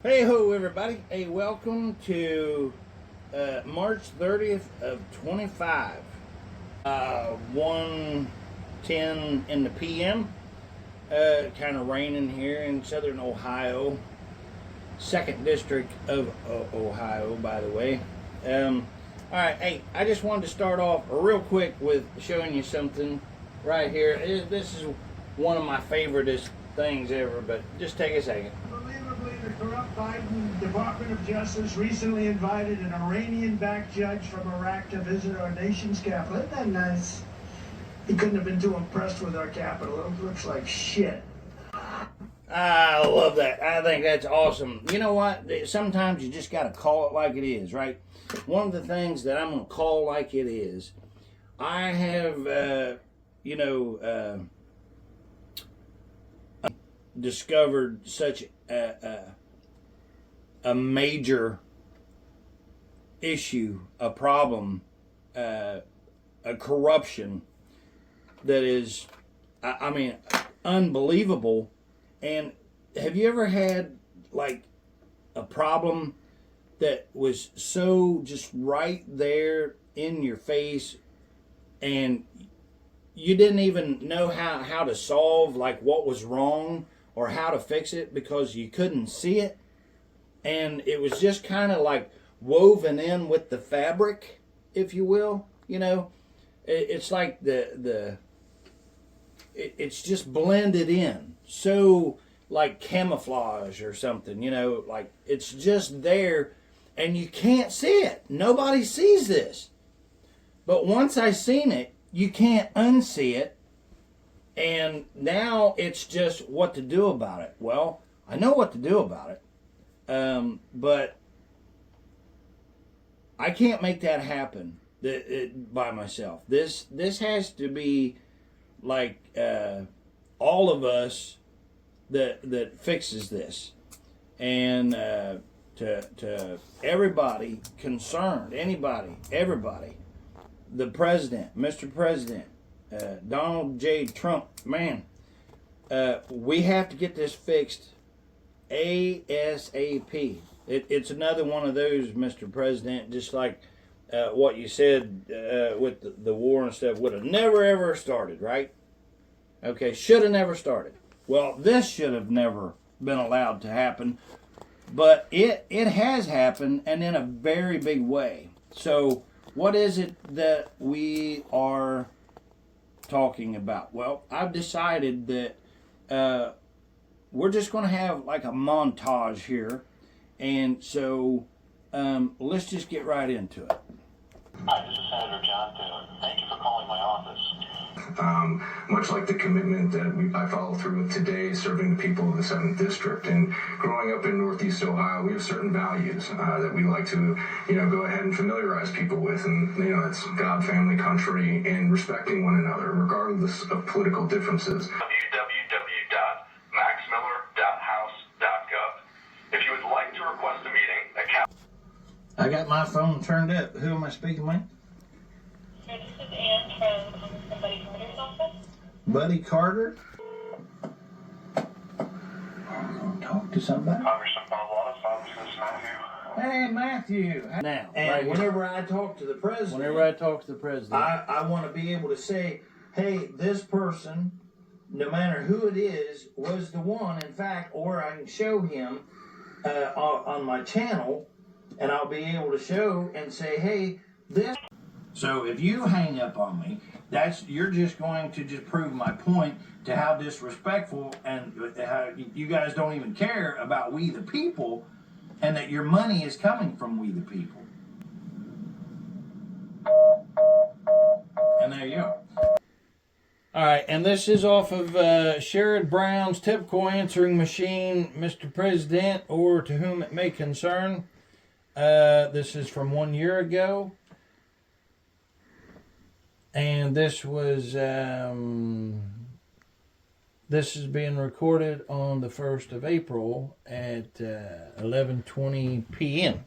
Hey ho everybody, hey, welcome to March 30th of 25, 1:10 in the PM. Kind of raining here in southern Ohio, 2nd district of Ohio, by the way. Alright, hey, I just wanted to start off real quick with showing you something right here. This is one of my favoriteest things ever, but just take a second. The corrupt Biden Department of Justice recently invited an Iranian-backed judge from Iraq to visit our nation's capital. Isn't that nice? He couldn't have been too impressed with our capital. It looks like shit. I love that. I think that's awesome. You know what? Sometimes you just got to call it like it is, right? One of the things that I'm going to call like it is, I have, discovered such a major issue, a problem, a corruption that is, I mean, unbelievable. And have you ever had like a problem that was so just right there in your face and you didn't even know how to solve like what was wrong or how to fix it because you couldn't see it? And it was just kind of like woven in with the fabric, if you will. You know, it's like it's just blended in, so like camouflage or something. You know, like it's just there, and you can't see it. Nobody sees this, but once I seen it, you can't unsee it. And now it's just what to do about it. Well, I know what to do about it. But I can't make that happen by myself. This has to be like all of us that fixes this, and to everybody concerned, anybody, everybody, the president, Mr. President, Donald J. Trump, man, we have to get this fixed ASAP. It's another one of those, Mr. President, just like what you said with the war and stuff would have never ever started, right? Okay, should have never started. Well, this should have never been allowed to happen, but it has happened, and in a very big way. So what is it that we are talking about? Well, I've decided that we're just going to have like a montage here, and so let's just get right into it. Hi, this is Senator John Taylor. Thank you for calling my office. Much like the commitment that I follow through with today, serving the people of the 7th District, and growing up in Northeast Ohio, we have certain values that we like to, go ahead and familiarize people with, and it's God, family, country, and respecting one another, regardless of political differences. www.maxmiller.house.gov. If you would like to request a meeting, I got my phone turned up. Who am I speaking with? This is Ann from Congressman Buddy Carter's office. Buddy Carter? Talk to somebody. Congressman Bob Wallace, office is Matthew. Hey, Matthew. Now, and right whenever I talk to the president, I want to be able to say, hey, this person, no matter who it is, was the one, in fact, or I can show him on my channel, and I'll be able to show and say, hey, this. So if you hang up on me, you're just going to just prove my point to how disrespectful and how you guys don't even care about we the people, and that your money is coming from we the people. And there you go. All right, and this is off of Sherrod Brown's typical answering machine, Mr. President, or to whom it may concern. This is from 1 year ago. And this was, this is being recorded on the 1st of April at 11:20 p.m.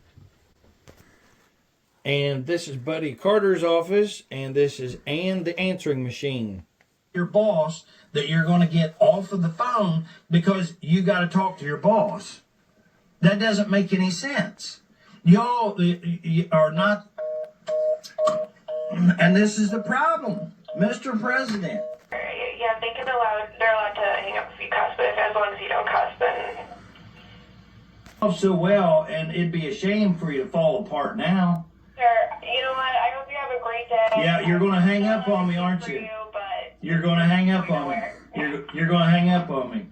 And this is Buddy Carter's office, and this is Ann the answering machine. Your boss that you're going to get off of the phone because you got to talk to your boss. That doesn't make any sense. Y'all are not, and this is the problem, Mr. President. Yeah, they're allowed to hang up if you cuss, but as long as you don't cuss, then... So well, and it'd be a shame for you to fall apart now. Sure. You know what? I hope you have a great day. Yeah, you're going to hang up on me, aren't you? You're going to hang up on me. You're going to hang up on me.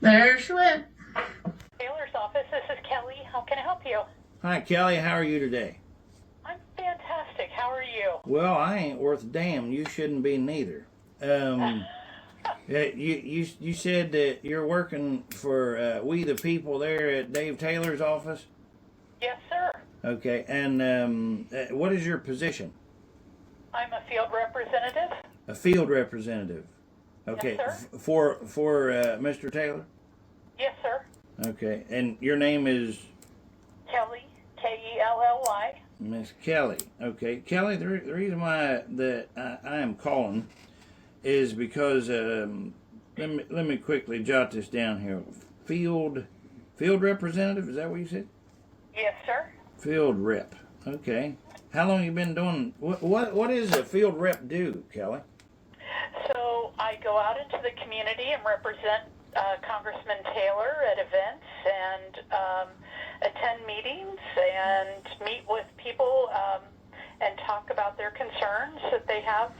There she went. Taylor's office, this is Kelly. How can I help you? Hi, Kelly. How are you today? I'm fantastic. How are you? Well, I ain't worth a damn. You shouldn't be neither. You said that you're working for We the People there at Dave Taylor's office? Yes, sir. Okay, and what is your position? I'm a field representative. A field representative. Okay, Yes, sir. For Mr. Taylor? Yes, sir. Okay, and your name is? Kelly, Kelly. Miss Kelly. Okay, Kelly, the reason why that I am calling is because, let me quickly jot this down here. Field representative, is that what you said? Yes, sir. Field rep. Okay. How long you been doing, what does a field rep do, Kelly? So I go out into the community and represent Congressman Taylor at events and attend meetings and meet with people and talk about their concerns that they have.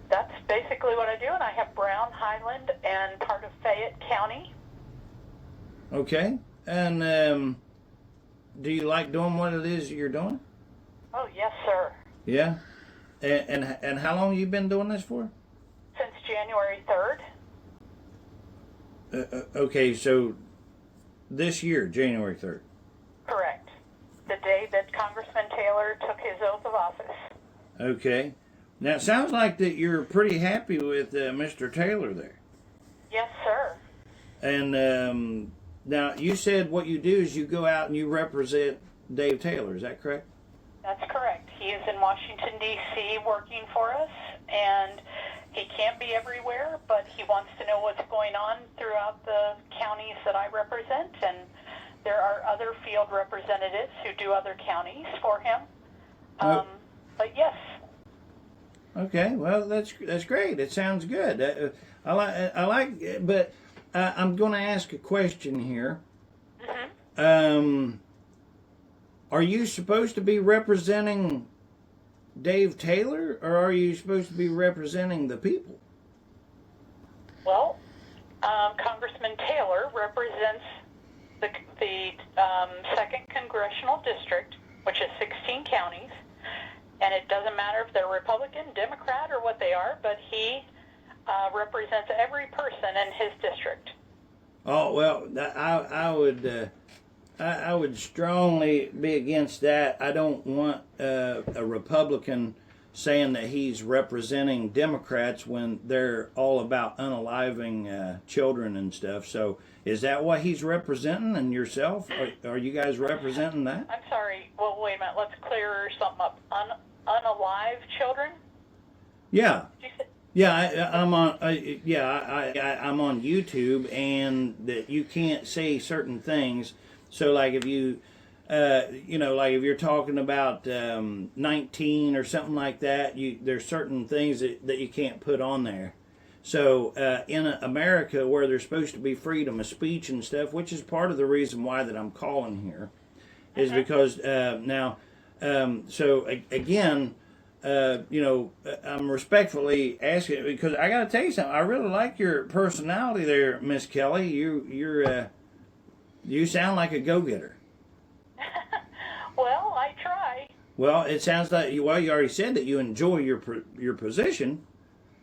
That's basically what I do, and I have Brown, Highland, and part of Fayette County. Okay. And do you like doing what it is you're doing? Oh, yes, sir. Yeah? And how long you been doing this for? Since January 3rd. Okay, so this year, January 3rd. Correct. The day that Congressman Taylor took his oath of office. Okay. Now, it sounds like that you're pretty happy with Mr. Taylor there. Yes, sir. And now, you said what you do is you go out and you represent Dave Taylor. Is that correct? That's correct. He is in Washington, D.C. working for us, and he can't be everywhere, but he wants to know what's going on throughout the counties that I represent, and there are other field representatives who do other counties for him. But yes. Okay, well, that's great. It sounds good. I like, but I'm going to ask a question here. Mm-hmm. Are you supposed to be representing Dave Taylor, or are you supposed to be representing the people? Well, Congressman Taylor represents the 2nd Congressional District, which is 16 counties, and it doesn't matter if they're Republican, Democrat, or what they are, but he represents every person in his district. Oh, well, I would strongly be against that. I don't want a Republican saying that he's representing Democrats when they're all about unaliving children and stuff. So is that what he's representing, and yourself? Are you guys representing that? I'm sorry. Well, wait a minute. Let's clear something up. Unalive children? Yeah. Did you say? Yeah, I'm on. I'm on YouTube, and that you can't say certain things. So, like if you, like if you're talking about 19 or something like that, there's certain things that you can't put on there. So, in America, where there's supposed to be freedom of speech and stuff, which is part of the reason why that I'm calling here, is because now, so again. I'm respectfully asking because I got to tell you something. I really like your personality there, Miss Kelly. You sound like a go-getter. Well, I try. Well, it sounds like you already said that you enjoy your position.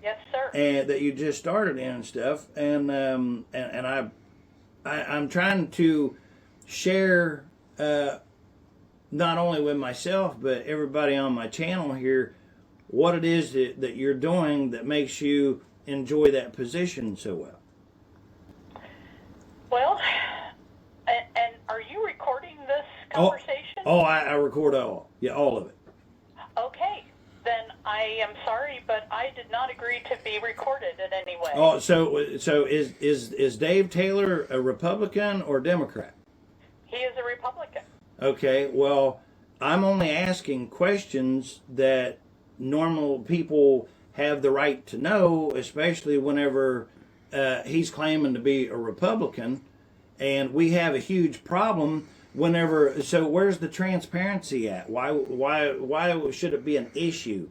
Yes, sir. And that you just started in and stuff. And I'm trying to share. Not only with myself, but everybody on my channel here, what it is that you're doing that makes you enjoy that position so well. Well, and are you recording this conversation? I record all of it. Okay, then I am sorry, but I did not agree to be recorded in any way. Oh, so is Dave Taylor a Republican or Democrat? He is a Republican. Okay, well, I'm only asking questions that normal people have the right to know, especially whenever he's claiming to be a Republican, and we have a huge problem whenever. So where's the transparency at? Why should it be an issue?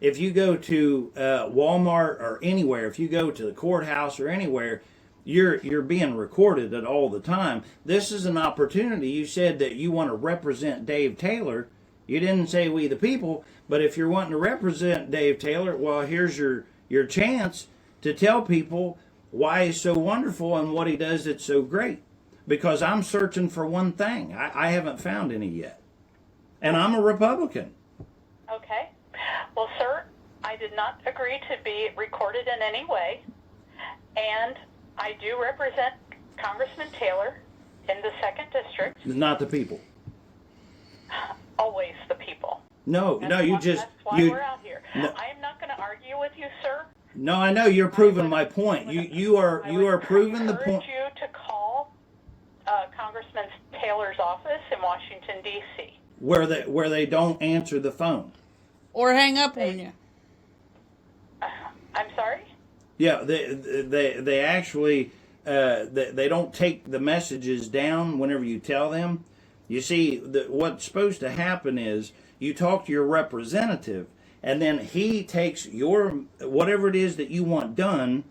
If you go to Walmart or anywhere, if you go to the courthouse or anywhere, you're being recorded at all the time. This is an opportunity. You said that you want to represent Dave Taylor. You didn't say we the people, but if you're wanting to represent Dave Taylor, well, here's your chance to tell people why he's so wonderful and what he does that's so great. Because I'm searching for one thing. I haven't found any yet. And I'm a Republican. Okay. Well, sir, I did not agree to be recorded in any way, and I do represent Congressman Taylor in the 2nd District. Not the people. Always the people. No, you just... That's why we're out here. No, I am not going to argue with you, sir. no, I know you're proving my point. You are proving the point. I would encourage you to call Congressman Taylor's office in Washington, D.C. Where they don't answer the phone. Or hang up on you. I'm sorry? Yeah, they actually they don't take the messages down whenever you tell them. You see, what's supposed to happen is you talk to your representative, and then he takes your whatever it is that you want done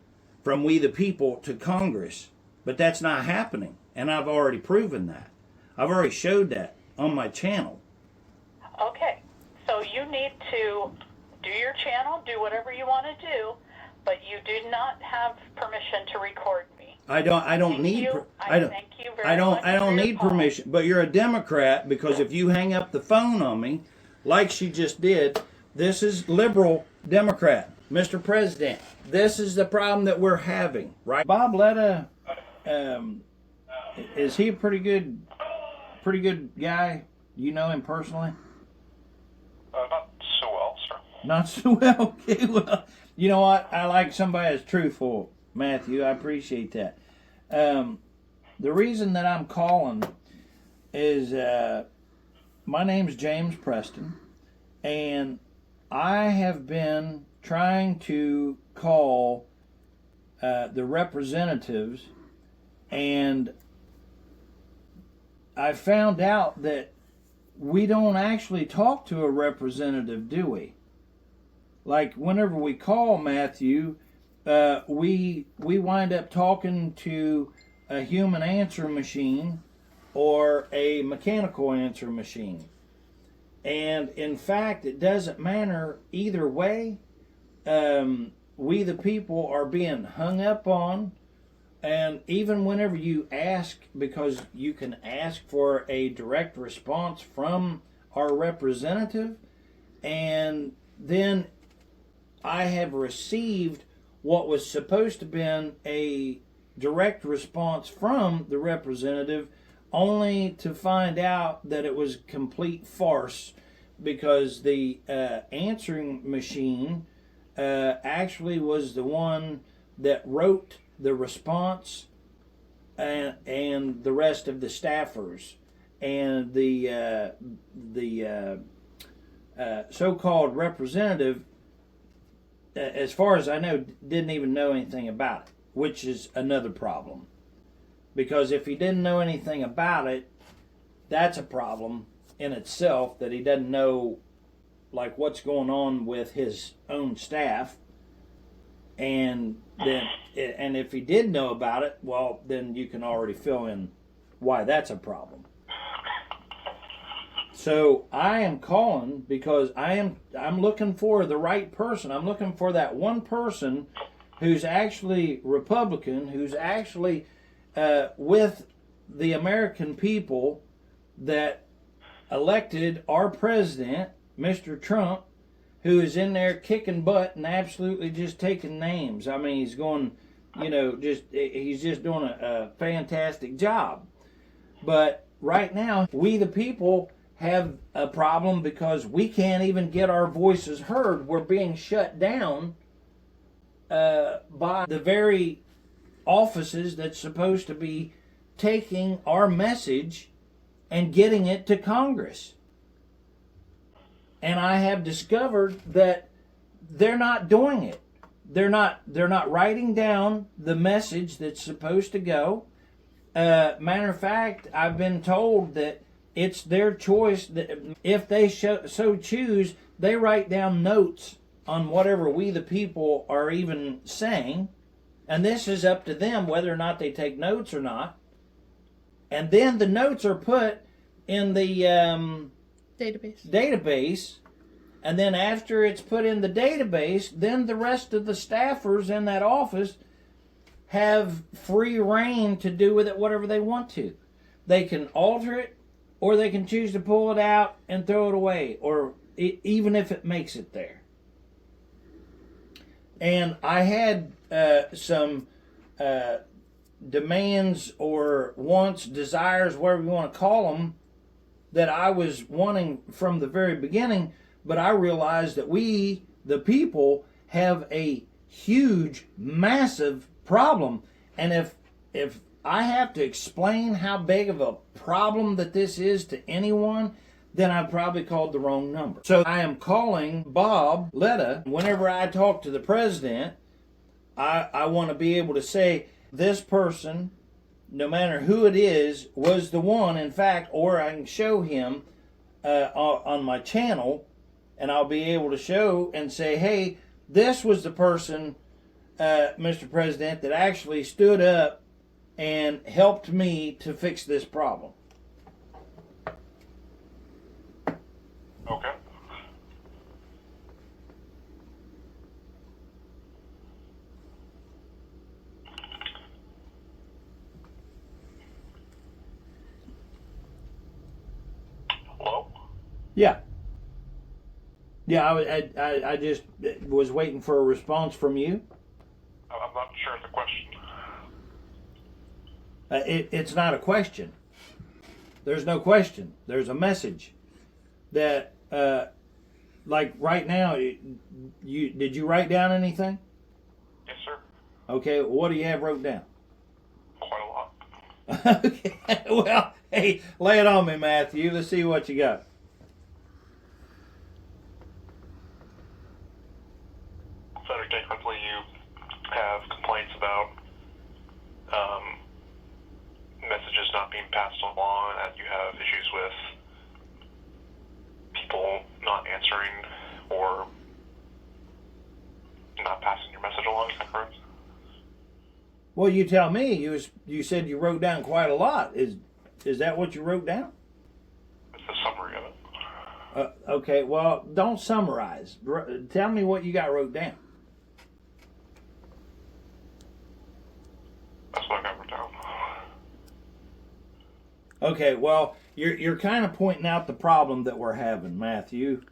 from we the people to Congress. But that's not happening, and I've already proven that. I've already showed that on my channel. Okay, so you need to do your channel, do whatever you want to do, but you do not have permission to record me. I don't need permission. But you're a Democrat, because if you hang up the phone on me, like she just did, this is liberal Democrat, Mr. President. This is the problem that we're having, right? Bob Letta, is he a pretty good guy? You know him personally? Not so well, sir. Not so well. Okay, well, you know what? I like somebody that's truthful, Matthew. I appreciate that. The reason that I'm calling is my name's James Preston, and I have been trying to call the representatives, and I found out that we don't actually talk to a representative, do we? Like whenever we call, Matthew, we wind up talking to a human answer machine or a mechanical answer machine. And in fact, it doesn't matter either way. We the people are being hung up on. And even whenever you ask, because you can ask for a direct response from our representative, and then I have received what was supposed to have been a direct response from the representative, only to find out that it was complete farce, because the answering machine actually was the one that wrote the response, and the rest of the staffers, and the so-called representative, as far as I know, didn't even know anything about it, which is another problem. Because if he didn't know anything about it, that's a problem in itself, that he doesn't know like what's going on with his own staff. And if he did know about it, well, then you can already fill in why that's a problem. So I am calling because I'm looking for the right person. I'm looking for that one person who's actually Republican, who's actually with the American people that elected our president, Mr. Trump, who is in there kicking butt and absolutely just taking names. I mean, he's going, he's just doing a fantastic job. But right now, we the people have a problem because we can't even get our voices heard. We're being shut down by the very offices that's supposed to be taking our message and getting it to Congress. And I have discovered that they're not doing it. They're not writing down the message that's supposed to go. Matter of fact, I've been told that it's their choice that if they so choose, they write down notes on whatever we the people are even saying, and this is up to them whether or not they take notes or not. And then the notes are put in the database. And then after it's put in the database, then the rest of the staffers in that office have free reign to do with it whatever they want to. They can alter it, or they can choose to pull it out and throw it away, or even if it makes it there. And I had some demands or wants, desires, whatever you want to call them, that I was wanting from the very beginning. But I realized that we, the people, have a huge, massive problem. And if I have to explain how big of a problem that this is to anyone, then I've probably called the wrong number. So I am calling Bob Letta. Whenever I talk to the president, I want to be able to say, this person, no matter who it is, was the one, in fact, or I can show him on my channel, and I'll be able to show and say, hey, this was the person, Mr. President, that actually stood up and helped me to fix this problem. Okay. Hello? Yeah. Yeah, I just was waiting for a response from you. I'm not sure of the question. It's not a question. There's no question. There's a message that, like right now, did you write down anything? Yes, sir. Okay, what do you have wrote down? Quite a lot. Okay, well, hey, lay it on me, Matthew. Let's see what you got. So technically you have complaints about messages not being passed along, and you have issues with people not answering or not passing your message along. Is that correct? Well, you tell me. You said you wrote down quite a lot. Is that what you wrote down? It's the summary of it. Okay, well, don't summarize. Tell me what you got wrote down. That's what I got written down. Okay, well, you're kind of pointing out the problem that we're having, Matthew.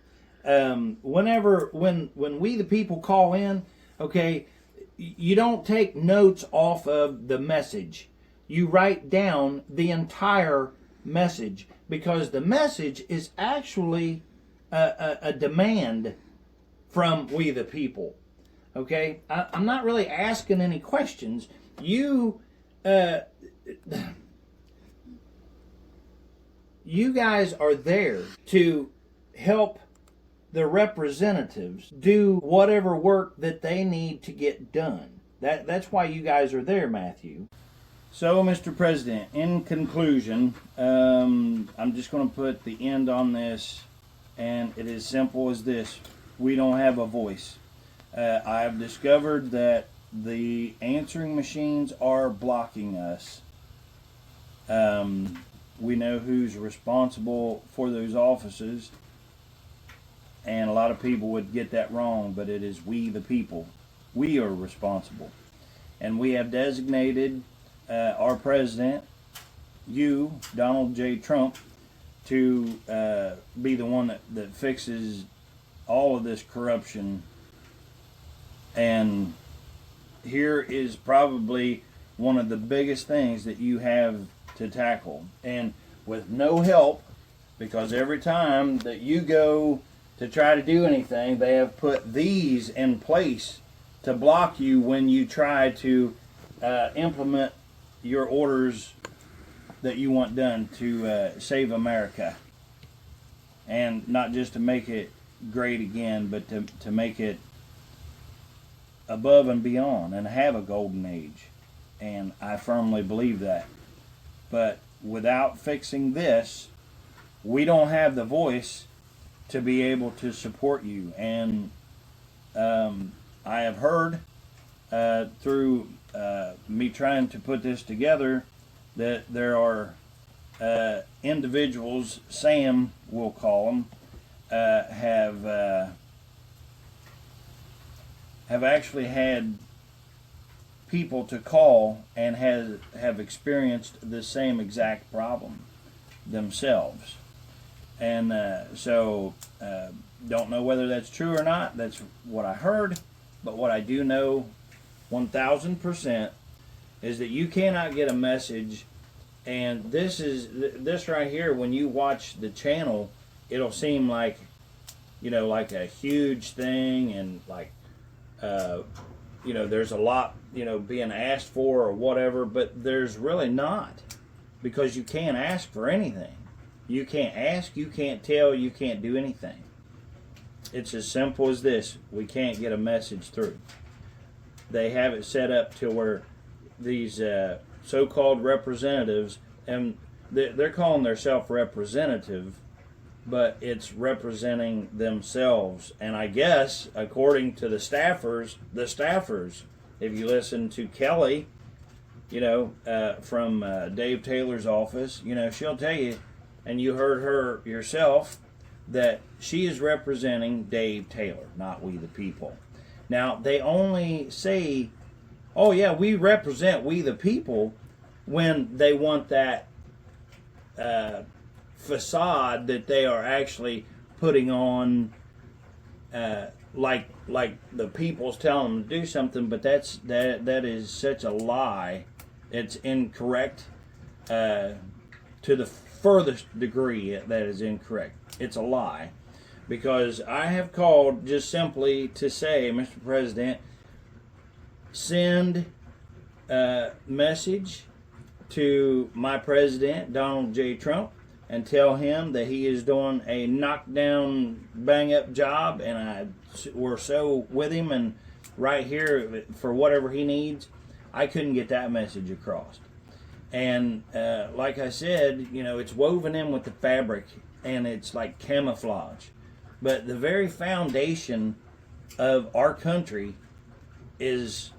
When we the people call in, okay, you don't take notes off of the message. You write down the entire message, because the message is actually a demand from we the people. Okay, I'm not really asking any questions. You guys are there to help the representatives do whatever work that they need to get done. That's why you guys are there, Matthew. So, Mr. President, in conclusion, I'm just going to put the end on this, and it is simple as this. We don't have a voice. I have discovered that the answering machines are blocking us. We know who's responsible for those offices, and a lot of people would get that wrong, but it is we the people. We are responsible. And we have designated our president, you, Donald J. Trump, to be the one that fixes all of this corruption. And here is probably one of the biggest things that you have to tackle. And with no help because every time that you go to try to do anything, they have put these in place to block you when you try to implement your orders that you want done to save America. And not just to make it great again, but to make it above and beyond and have a golden age. And I firmly believe that. But without fixing this, we don't have the voice to be able to support you. And I have heard through me trying to put this together that there are individuals, S.A.M, we'll call them, have actually had people to call and have experienced the same exact problem themselves. And so don't know whether that's true or not. That's what I heard. But what I do know 1,000% is that you cannot get a message. And this right here, when you watch the channel, it'll seem like, like a huge thing, and like, there's a lot, being asked for or whatever, but there's really not, because you can't ask for anything. You can't ask, you can't tell, you can't do anything. It's as simple as this. We can't get a message through. They have it set up to where these so-called representatives, and they're calling themselves representative, but it's representing themselves. And I guess, according to the staffers, if you listen to Kelly, from Dave Taylor's office, she'll tell you, and you heard her yourself, that she is representing Dave Taylor, not we the people. Now, they only say, oh yeah, we represent we the people, when they want that facade that they are actually putting on, like the people's telling them to do something. But that is such a lie. It's incorrect to the furthest degree. That is incorrect. It's a lie, because I have called just simply to say, Mr. President, send a message to my president, Donald J. Trump, and tell him that he is doing a knockdown, bang-up job, and we're so with him and right here for whatever he needs. I couldn't get that message across. And like I said, it's woven in with the fabric, and it's like camouflage. But the very foundation of our country is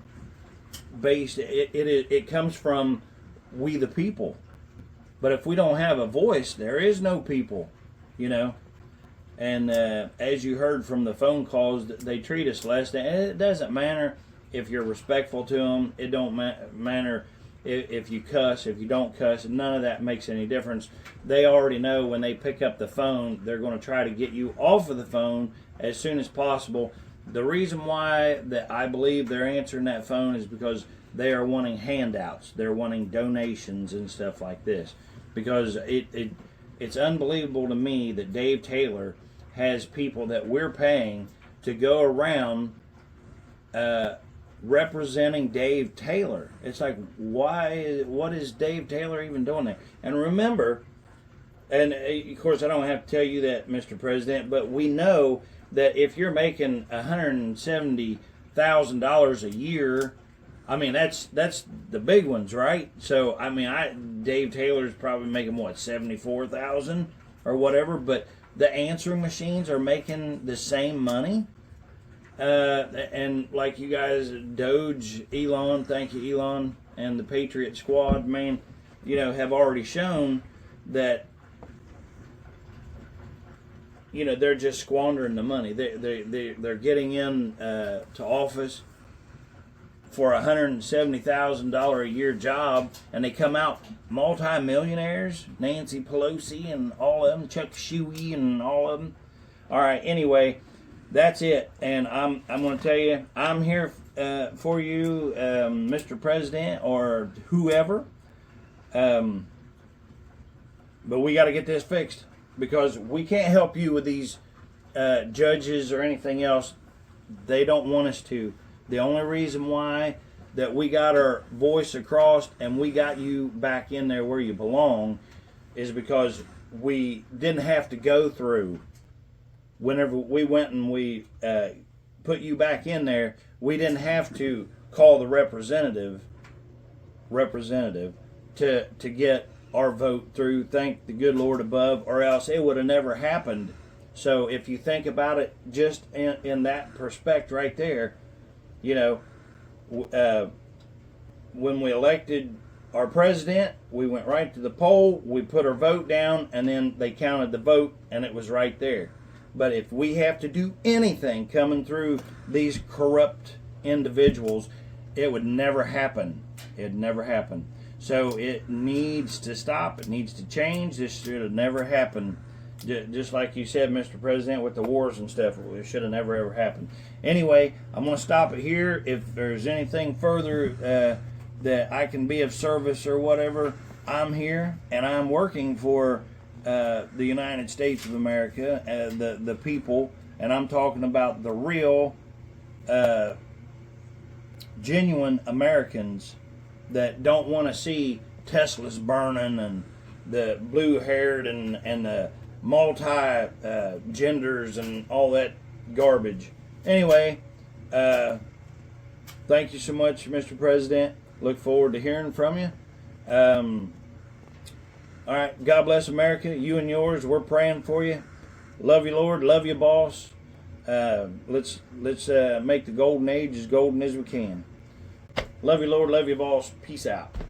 based, it comes from we the people. But if we don't have a voice, there is no people, And as you heard from the phone calls, they treat us less than. And it doesn't matter if you're respectful to them. It don't matter if you cuss, if you don't cuss. None of that makes any difference. They already know when they pick up the phone, they're going to try to get you off of the phone as soon as possible. The reason why that I believe they're answering that phone is because they are wanting handouts. They're wanting donations and stuff like this. Because it's unbelievable to me that Dave Taylor has people that we're paying to go around representing Dave Taylor. It's like, what is Dave Taylor even doing there? And remember, and of course I don't have to tell you that, Mr. President, but we know that if you're making $170,000 a year, I mean, that's the big ones, right? So, I mean, Dave Taylor's probably making, what, $74,000 or whatever, but the answering machines are making the same money. And like you guys, Doge, Elon, thank you, Elon, and the Patriot Squad, man, have already shown that, they're just squandering the money. They're getting in to office for a $170,000 a year job, and they come out multi-millionaires, Nancy Pelosi and all of them, Chuck Schumer and all of them. All right, anyway, that's it. And I'm going to tell you, I'm here for you, Mr. President or whoever. But we got to get this fixed. because we can't help you with these judges or anything else. They don't want us to. The only reason why that we got our voice across and we got you back in there where you belong is because we didn't have to go through. Whenever we went and we put you back in there, we didn't have to call the representative to get our vote through. Thank the good Lord above, or else it would have never happened. So if you think about it just in that perspective right there, you know, when we elected our president, we went right to the poll, we put our vote down, and then they counted the vote, and it was right there. But if we have to do anything coming through these corrupt individuals, it would never happen. It'd never happen. So it needs to stop. It needs to change. This should have never happened. Just like you said, Mr. President, with the wars and stuff, it should have never ever happened. Anyway, I'm going to stop it here. If there's anything further that I can be of service or whatever, I'm here, and I'm working for the United States of America, the people, and I'm talking about the real, genuine Americans that don't want to see Teslas burning and the blue-haired and the multi-genders and all that garbage. Anyway, thank you so much, Mr. President. Look forward to hearing from you. All right, God bless America. You and yours, we're praying for you. Love you, Lord. Love you, boss. Let's make the golden age as golden as we can. Love you, Lord. Love you, boss. Peace out.